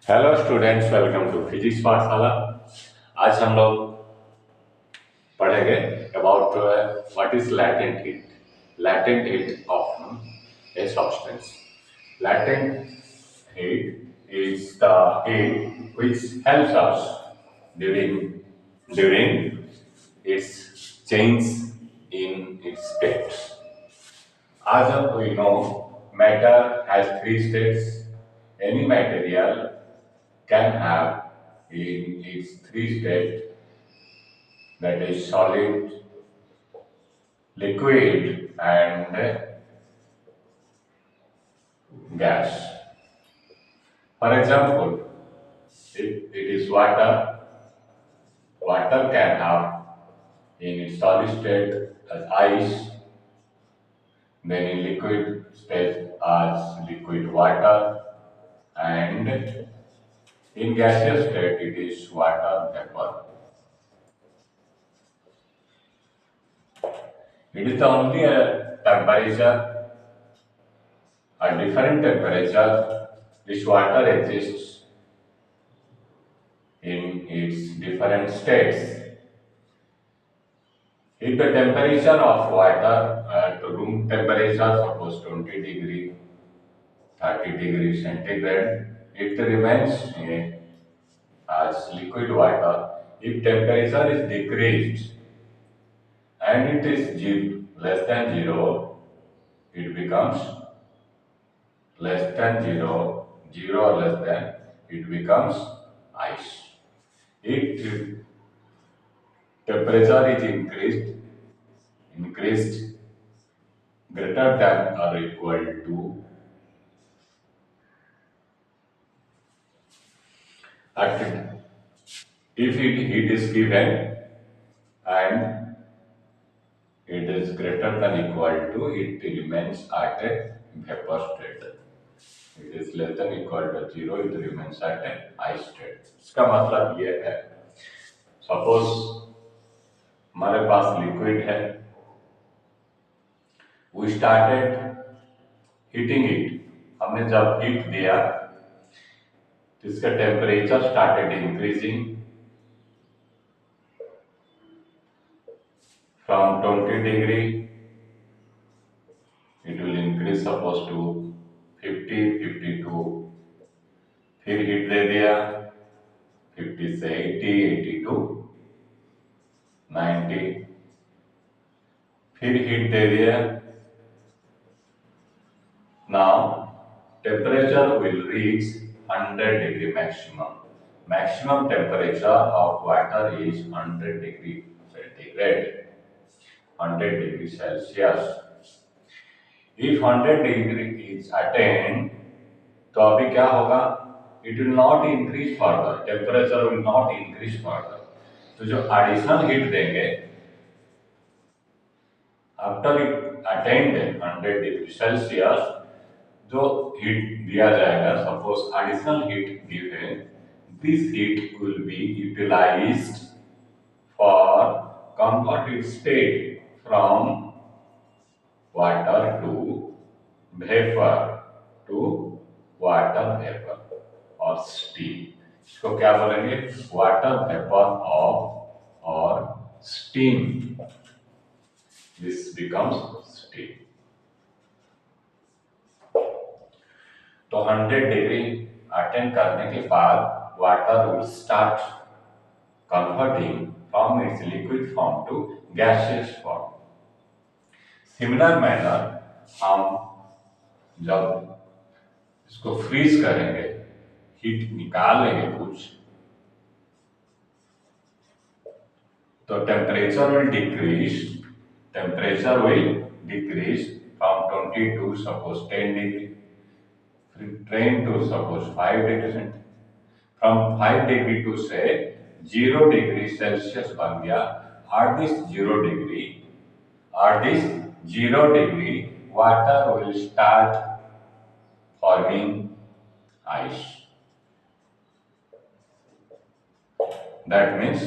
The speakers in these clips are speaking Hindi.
Hello students, welcome to physics पाठशाला। आज हम लोग पढ़ेंगे about what is latent heat. Latent heat of a substance. Latent heat is the heat which helps us during during its change in its states. As we know, matter has three states. Any material can have in its three states, that is solid, liquid and gas. For example, if it is water, water can have in its solid state as ice, then in liquid state as liquid water, and in gaseous state it is water vapor. It is the only temperature, a different temperature, this water exists in its different states. If the temperature of water at room temperature, suppose 20 degree, 30 degree centigrade, it remains as liquid water. If temperature is decreased and it is less than 0, it becomes less than 0, 0 or less than, it becomes ice. If temperature is increased greater than or equal to at if heat is given and it is greater than equal to, it remains at a vapor state. It is less than equal to 0, it remains at a ice state. इसका मतलब ये है, सपोज हमारे पास लिक्विड है, वी स्टार्टेड हीटिंग इट, हमने जब हीट दिया तो इसका temperature started increasing from 20 degree, it will increase suppose to 50, 52, फिर हीट दे दिया 50 से 80, 82, 90, फिर हीट दे दिया. Now temperature will reach 100 degree maximum. Maximum temperature of water is 100 degree centigrade, 100 degree Celsius. If 100 degree is attained, तो अभी क्या होगा, it will not increase further, temperature will not increase further. तो जो एडिशनल हीट देंगे after it attend 100 degree Celsius, जो हीट दिया जाएगा, suppose additional heat given, this heat will be utilised for convert its state from water to vapour to water vapour और स्टीम. इसको क्या बोलेंगे, वाटर वेपर ऑफ और स्टीम. This becomes steam. तो 100 डिग्री अटेंड करने के बाद water will start converting from its liquid form to gaseous form. Similar manner हम जब इसको फ्रीज करेंगे, हीट निकालेंगे कुछ, तो temperature will decrease from 20 to suppose 10 degree, train to suppose 5 degree, from 5 degree to से 0 डिग्री सेल्सियस बन गया. at this 0 degree water will start forming ice. That means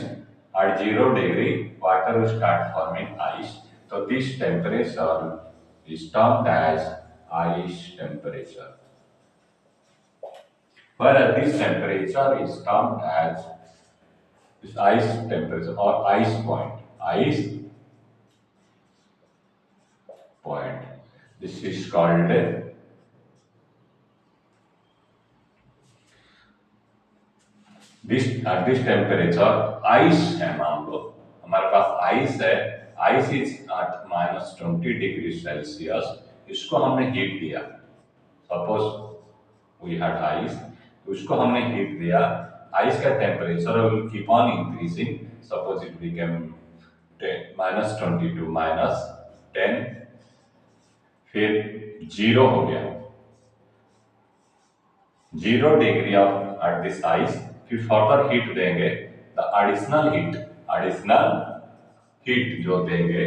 at 0 degree water will start forming ice. So this temperature is termed as ice temperature. where this temperature is termed as this ice temperature or ice point. Ice point. This is called this temperature ice है, मान लो हमारे पास आइस है, ice is at -20 degree Celsius, इसको हमने हीट दिया, सपोज वी हैड आइस, उसको हमने हीट दिया, आइस का temperature will keep on increasing, suppose it became -22 -10, फिर 0 हो गया, 0 degree of at this ice, फिर फर्दर हीट देंगे, द एडिशनल हीट जो देंगे,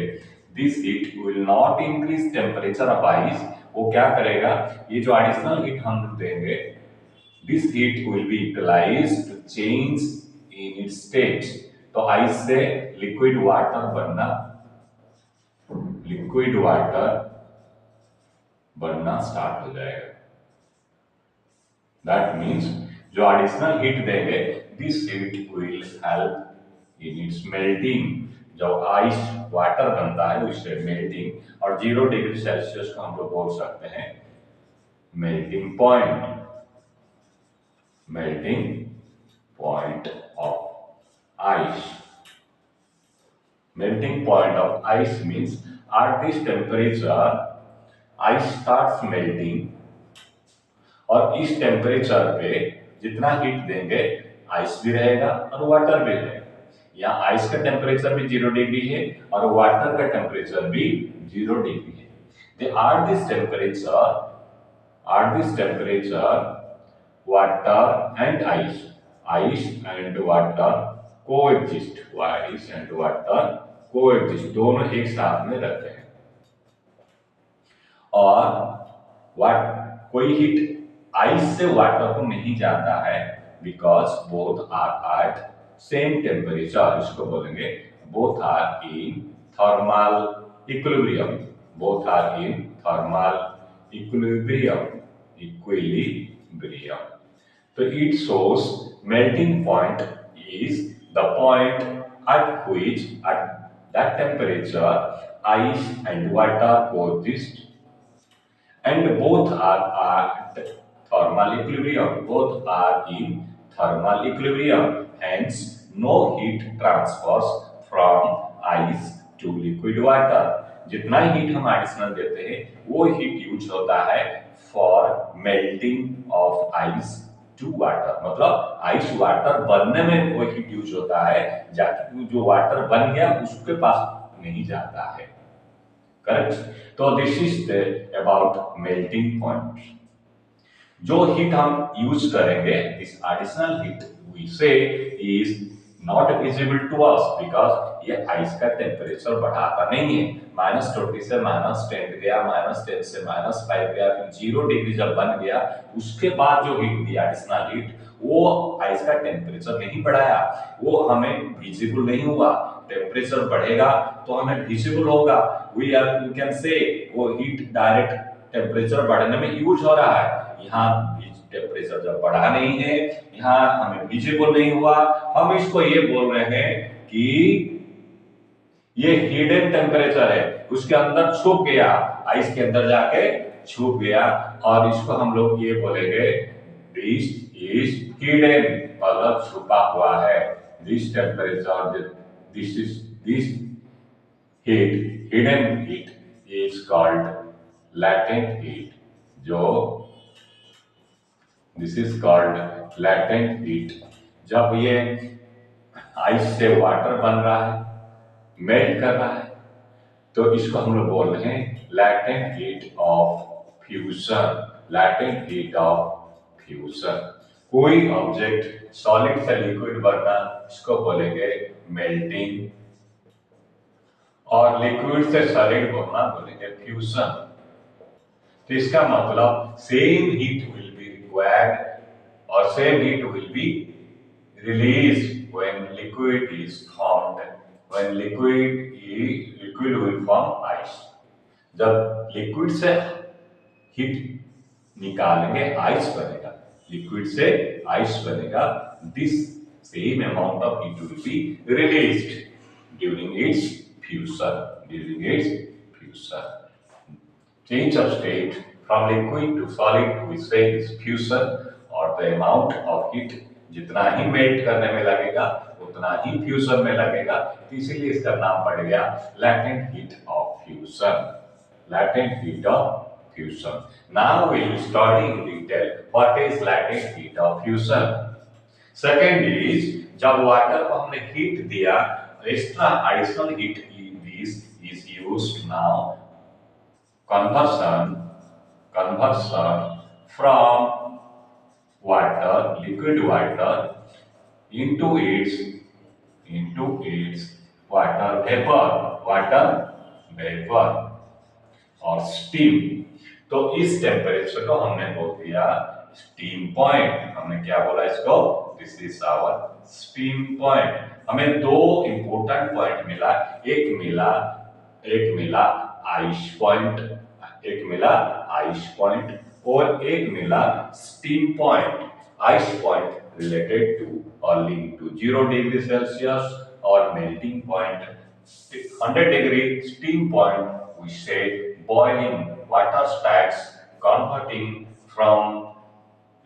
this heat will not increase temperature of ice, वो क्या करेगा, ये जो एडिशनल हीट हम देंगे, this heat will be utilised to change in its state, तो आइस से लिक्विड वाटर बनना स्टार्ट हो जाएगा। दैट मीन्स जो एडिशनल हीट देंगे, this heat will help in its melting, जब आइस वाटर बनता है उससे मेल्टिंग, और 0 डिग्री सेल्सियस को हम लोग बोल सकते हैं melting point of ice. Melting point of ice means eight this temperature ice starts melting, और इस टेम्परेचर पे जितना हीट देंगे आइस भी रहेगा और वाटर भी रहेगा। यहाँ आइस का टेम्परेचर भी 0 डिग्री है और वाटर का टेम्परेचर भी 0 डिग्री है। They are this temperature water and ice and water coexist, दोनों एक साथ में रहते हैं, और कोई हीट आइस से वाटर को नहीं जाता है, because both are at same temperature, इसको बोलेंगे both are in thermal equilibrium, तो it shows melting point is the point at which at that temperature ice and water coexist and both are at thermal equilibrium, hence no heat transfers from ice to liquid water, जितना हीट हम एडिशनल देते हैं वो हीट यूज होता है for melting of ice to water, मतलब आइस वाटर बनने में वो हीट यूज होता है, जाके जो वाटर बन गया उसके पास नहीं जाता है, करेक्ट। तो this is about melting point. जो हीट हम यूज करेंगे, this additional heat we say is not visible to us, because ये आइस का टेम्परेचर बढ़ाता नहीं है, -20 से -10 गया, -10 से -5 गया, फिर 0 डिग्री जब बन गया, उसके बाद जो हीट दिया एडिशनल हीट, वो आइस का टेम्परेचर नहीं बढ़ाया, वो हमें विजिबल नहीं हुआ। टेम्परेचर बढ़ेगा तो हमें विजिबल होगा, वी कैन से वो हीट डायरेक्ट टेम्परेचर बढ़ने में यूज हो रहा है। यहाँ टेम्परेचर जब बढ़ा नहीं है, यहाँ हमें विजिबल नहीं हुआ, हम इसको ये बोल रहे हैं कि ये हिडन टेम्परेचर है, उसके अंदर छुप गया, आइस के अंदर जाके छुप गया, और इसको हम लोग ये बोलेंगे दिस इज हिडन, मतलब छुपा हुआ है। This temperature, this heat, hidden heat is called latent heat, जो this is called latent heat, जब ये आइस से वाटर बन रहा है, मेल्ट कर रहा है, तो इसको हम लोग बोल रहे हैं latent heat of fusion, कोई ऑब्जेक्ट सॉलिड से लिक्विड बनना, इसको बोलेंगे मेल्टिंग, और लिक्विड से सॉलिड बनना बोलेंगे फ्यूजन। तो इसका मतलब same heat will be required और same heat will be released when liquid is formed, when liquid will form ice. जब लिक्विड से हीट निकालेंगे आइस बनेगा, लिक्विड से आइस बनेगा, this same amount of heat will be released during its fusion, during its fusion. Change of state from liquid to solid we say is fusion, और the amount of heat जितना ही मेल्ट करने में लगेगा उतना ही फ्यूजन में लगेगा, तो इसीलिए इसका नाम पड़ गया latent heat of fusion, latent heat of fusion. Now we will study in detail what is latent heat of fusion. Second is जब वाटर को हमने हीट दिया, extra additional heat is used now, conversion from water, liquid water into its water vapor और स्टीम। तो इस टेम्परेचर को हमने बोल दिया स्टीम पॉइंट। हमने क्या बोला इसको? This is our steam point. हमें दो इंपॉर्टेंट पॉइंट मिला, एक मिला आइस पॉइंट, और एक मिला steam point. Ice point related to और लिंक टू 0 डिग्री सेल्सियस और melting point 100 degree. Steam point we say boiling, water starts converting from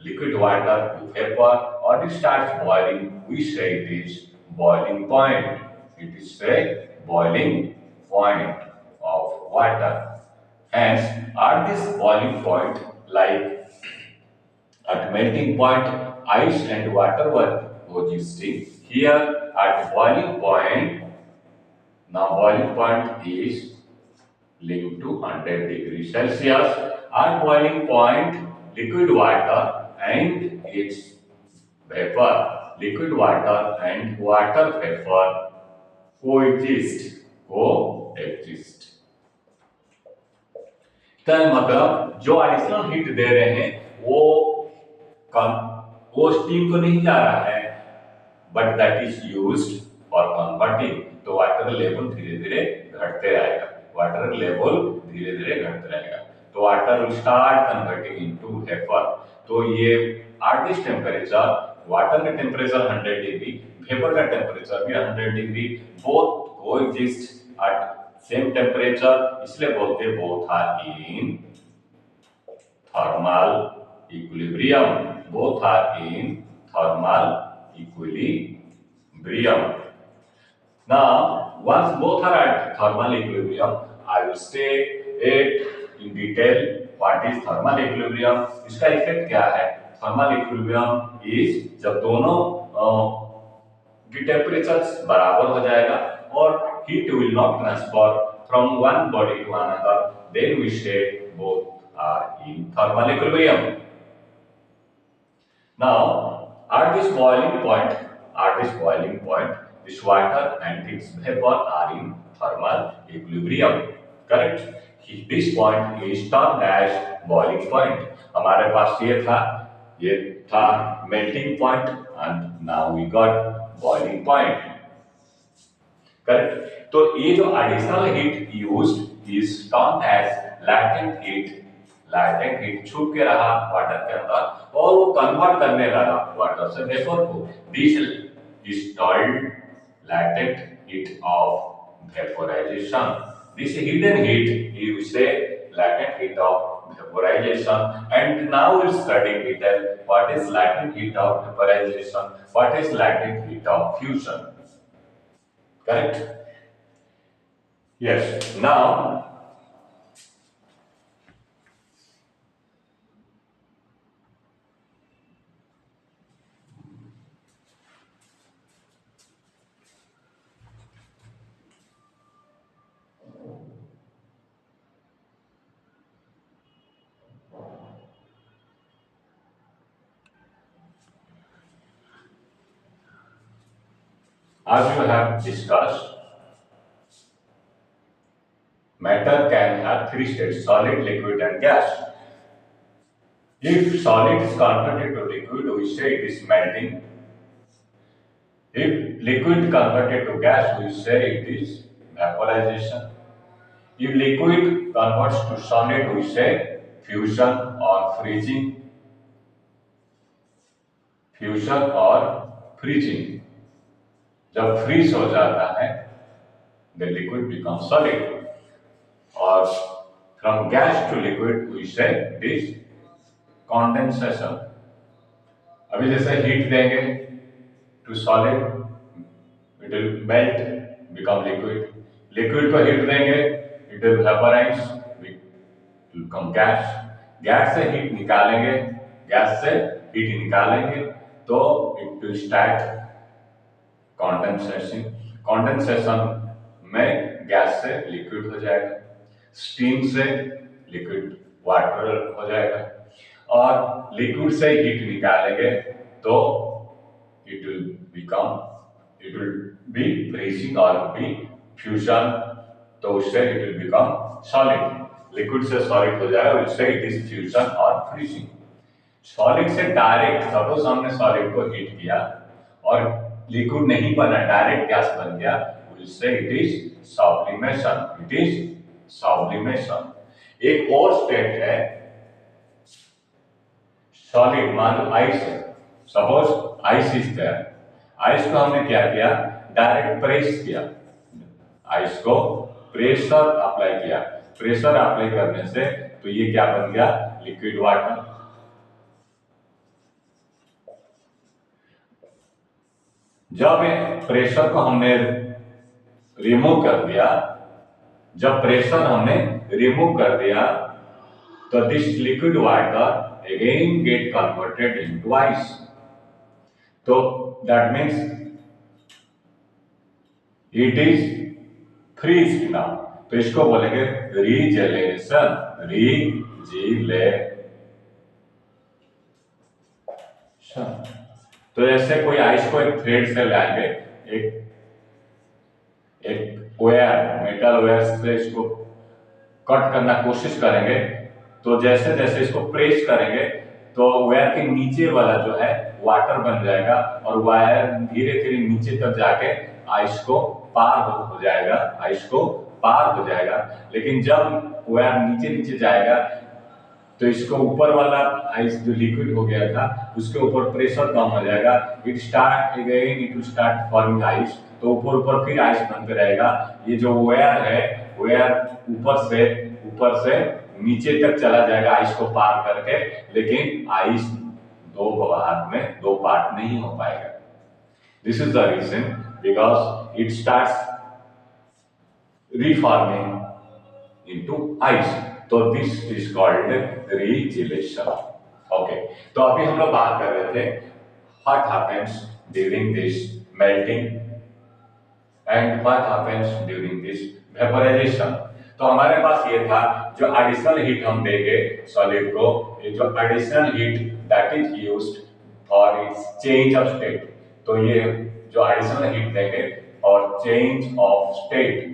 liquid water to vapor, or it starts boiling, we say it is boiling point. It is a boiling point of water. Hence, at this boiling point, like at melting point, ice and water were coexisting. Here, at boiling point, now boiling point is linked to 100 degrees Celsius. At boiling point, liquid water and its vapor, liquid water and water vapor coexist. तो मतलब जो एडिशनल हीट दे रहे हैं वो स्टीम को नहीं जा रहा है, but that is used for converting. तो वाटर लेवल धीरे धीरे घटते रहेगा, वाटर लेवल धीरे धीरे घटते रहेगा, तो water will start converting into vapour. तो ये एट दिस टेम्परेचर, वाटर का टेम्परेचर 100 डिग्री, वेपर का टेम्परेचर भी 100 degree, both coexist at same temperature, इसलिए बोलते हैं both are in thermal equilibrium, both are in thermal equilibrium. Now, once both are at thermal equilibrium, I will state it in detail what is thermal equilibrium. इसका इफेक्ट क्या है? Thermal equilibrium is जब दोनों की टेम्परेचर बराबर हो जाएगा और heat will not transfer from one body to another, then we say both are in thermal equilibrium. Now, at this boiling point, this water and its vapor are in thermal equilibrium. Correct? This point is termed as boiling point. हमारे पास ये था melting point, and now we got boiling point. Correct? तो ये जो additional heat used is termed as latent heat. Latent heat छुप के रहा वाटर के अंदर और वो कन्वर्ट करने लगा वाटर से वेपर को, this is called latent heat of vaporization. This hidden heat you say latent heat of vaporization, and now we'll study in detail what is latent heat of vaporization, what is latent heat of fusion. Correct? Yes. Now as you have discussed, matter can have three states: solid, liquid, and gas. If solid is converted to liquid, we say it is melting. If liquid converted to gas, we say it is vaporization. If liquid converts to solid, we say fusion or freezing. Fusion और फ्रीजिंग। जब फ्रीज हो जाता है द लिक्विड बिकम सॉलिड, और from gas to liquid we say this condensation. अभी जैसे हीट देंगे to solid, it will melt become liquid. Liquid को हीट देंगे, it will vaporise become gas. Gas से हीट निकालेंगे, गैस से हीट निकालेंगे तो it will start condensation. Condensation में गैस से लिक्विड हो जाएगा, स्टीम से लिक्विड वाटर हो जाएगा, और लिक्विड से हीट निकालेंगे तो it will it will be freezing और बी फ्यूजन, तो उससे it will become solid. Liquid से सॉलिड हो जाएगा, उससे इट इज फ्यूजन और फ्रीजिंग। सॉलिड से डायरेक्ट, सपोज हमने सॉलिड को हीट किया और लिक्विड नहीं बना, डायरेक्ट गैस बन गया, उससे it is sublimation. It is sublimation. एक और स्टेट है सॉलिड, मान लो आइस है, suppose ice is there. Ice को हमने क्या किया, डायरेक्ट प्रेस किया, आइस को प्रेशर अप्लाई किया। प्रेशर अप्लाई करने से तो ये क्या बन गया, लिक्विड वाटर। जब प्रेशर को हमने रिमूव कर दिया, जब प्रेशर हमने रिमूव कर दिया तो this liquid water again get converted into ice. तो that means it is freeze now. तो इसको बोलेंगे रीजेलेशन, रीजिलेशन। तो जैसे कोई आइस को एक थ्रेड से लाएंगे, एक एक वायर, मेटल वायर से इसको कट करना कोशिश करेंगे, तो जैसे जैसे इसको प्रेस करेंगे तो वायर के नीचे वाला जो है वाटर बन जाएगा, और वायर धीरे धीरे नीचे तक जाके आइस को पार हो जाएगा, आइस को पार हो जाएगा। लेकिन जब वायर नीचे नीचे जाएगा तो इसको ऊपर वाला आइस जो लिक्विड हो गया था उसके ऊपर प्रेशर कम हो जाएगा, it start again, it will start forming ice. तो ऊपर ऊपर फिर आइस बनते रहेगा। ये जो वायर है, वायर ऊपर से नीचे तक चला जाएगा आइस को पार करके, लेकिन आइस दो भाग में, दो पार्ट नहीं हो पाएगा। This is the reason, because it starts reforming into ice, तो this is called regelation. Okay, तो अभी हम लोग बात कर रहे थे what happens during this melting and what happens during this vaporisation. तो हमारे पास ये था जो एडिशनल हीट हम देंगे सॉलिड को, ये जो additional heat that is used for its change of state. तो ये जो एडिशनल हीट देंगे और चेंज ऑफ स्टेट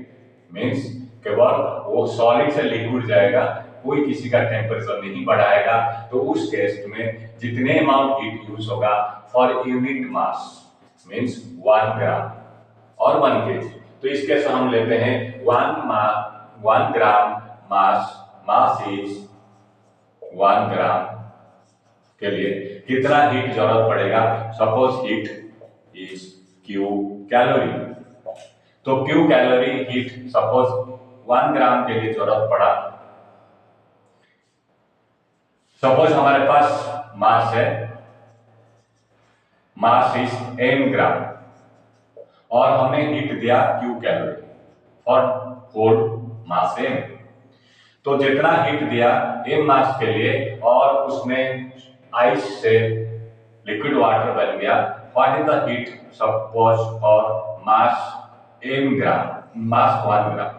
मीन्स केवल वो सॉलिड से लिक्विड जाएगा, कोई किसी का टेम्परेचर नहीं बढ़ाएगा। तो उस केस में जितने अमाउंट हीट यूज होगा फॉर यूनिट मास मीन्स 1 ग्राम और 1 केजी, तो इस केस में हम लेते हैं 1 ग्राम मास इज 1 ग्राम के लिए कितना हीट जरूरत पड़ेगा। Suppose heat is Q calorie, तो Q कैलोरी हीट सपोज 1 ग्राम के लिए जरूरत पड़ा। सपोज हमारे पास मास है, मास इज m ग्राम, और हमने हीट दिया Q calorie for whole mass m। तो जितना हीट दिया m मास के लिए और उसमें आइस से लिक्विड वाटर बन गया, what is the heat suppose for mass m gram, mass 1 gram.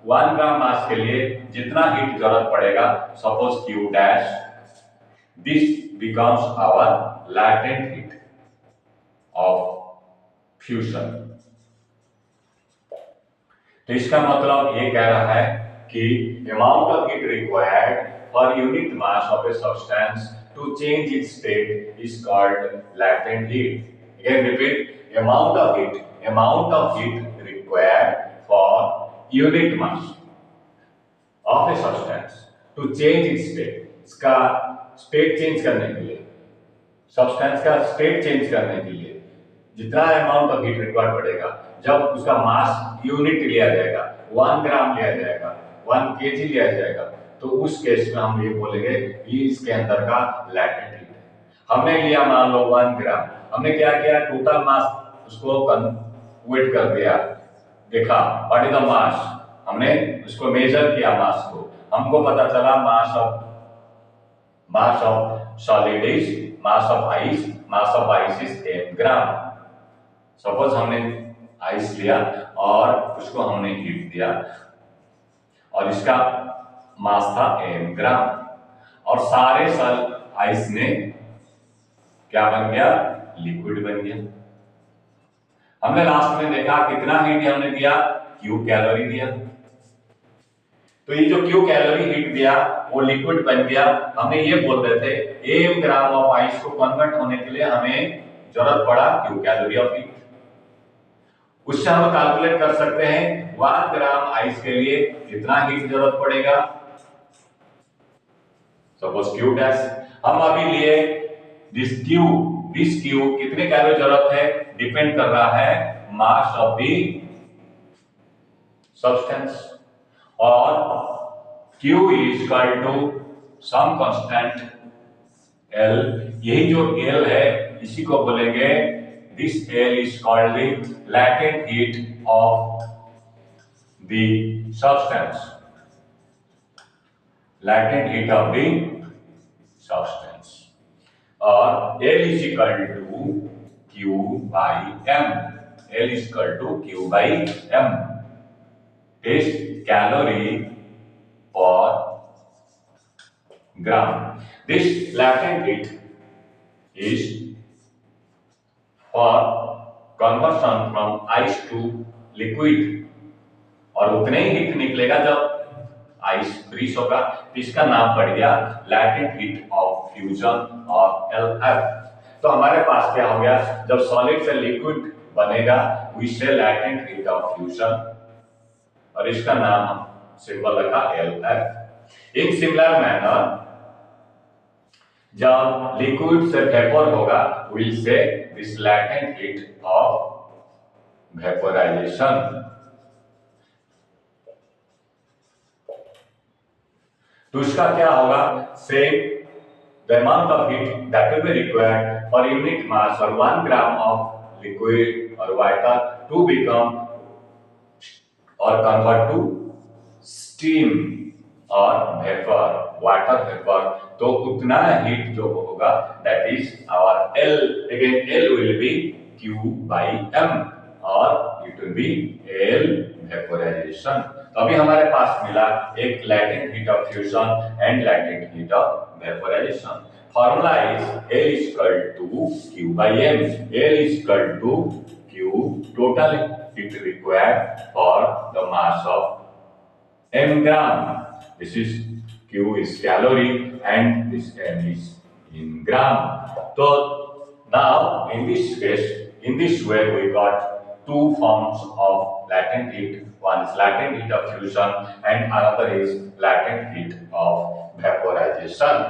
1 gram mass के लिए जितना हीट जरूरत पड़ेगा suppose Q dash, this becomes our latent heat of fusion. तो इसका मतलब ये कह रहा है कि amount of heat required for unit mass of a substance to change its state is called latent heat. Again repeat, amount of heat required for unit mass of a substance to change its state, इसका स्टेट चेंज करने के लिए सब्सटेंस का स्टेट चेंज करने के लिए जितना अमाउंट ऑफ हीट रिक्वायर्ड पड़ेगा, जब उसका मास यूनिट लिया जाएगा, 1 ग्राम लिया जाएगा, 1 केजी लिया जाएगा, तो उस केस में हम ये बोलेंगे कि इसके अंदर का लैटेंट हीट है। हमने लिया मान लो 1 ग्राम, हमने क्या किया, टोटल मास उसको वेट कर दिया, देखा व्हाट इज द मास, हमने उसको मेजर किया मास को, हमको पता चला mass of solid is mass of ice is 10 gram. Suppose हमने आइस लिया और उसको हमने हीट दिया और इसका मास था 10 ग्राम और सारे सल आइस ने क्या बन गया, लिक्विड बन गया। हमने लास्ट में देखा कितना हीट हमने दिया, क्यू कैलोरी दिया। तो ये जो क्यू कैलोरी हीट दिया वो लिक्विड बन गया। हमें ये बोल रहे थे 1 ग्राम ऑफ आइस को कन्वर्ट होने के लिए हमें जरूरत पड़ा क्यू कैलोरी ऑफ हीट। उससे हम कैलकुलेट कर सकते हैं 1 ग्राम आइस के लिए कितना हीट जरूरत पड़ेगा, सपोज क्यू डैश। हम अभी लिए दिस क्यू कितने कैलोरी जरूरत है, डिपेंड कर रहा है मास ऑफ द सब्सटेंस और Q is equal to some constant L। यही जो L है इसी को बोलेंगे, this L is called the latent heat of the substance, latent heat of the substance और L is equal to Q by M, L is equal to Q by M is calorie per gram। This latent heat is for conversion from ice to liquid और उतने ही हीट निकलेगा जब आइस फ्रीज होगा, तो इसका नाम पड़ गया लैटेंट हीट ऑफ फ्यूजन और LF। तो हमारे पास क्या हो गया, जब सॉलिड से लिक्विड बनेगा वी से लैटेंट हीट ऑफ फ्यूजन और इसका नाम सिंबल रखा LF। इन सिमिलर मैनर जब लिक्विड से वेपर होगा we say this latent heat of vaporisation. तो इसका क्या होगा, same the amount of heat that will be required for unit mass और 1 ग्राम ऑफ लिक्विड और वाटर टू बिकम और कन्वर्ट टू स्टीम और वेपर, वाटर वेपर, तो उतना हीट जो होगा that is our L। Again L will be Q by M और it will be L vaporisation. तो अभी हमारे पास मिला एक latent heat of fusion and latent heat of vaporisation. Formula is L is equal to Q by M। L is equal to Q total heat required for the mass of m gram. This is Q is calorie and this M is in gram. So now in this case, in this way we got two forms of latent heat. One is latent heat of fusion and another is latent heat of vaporization.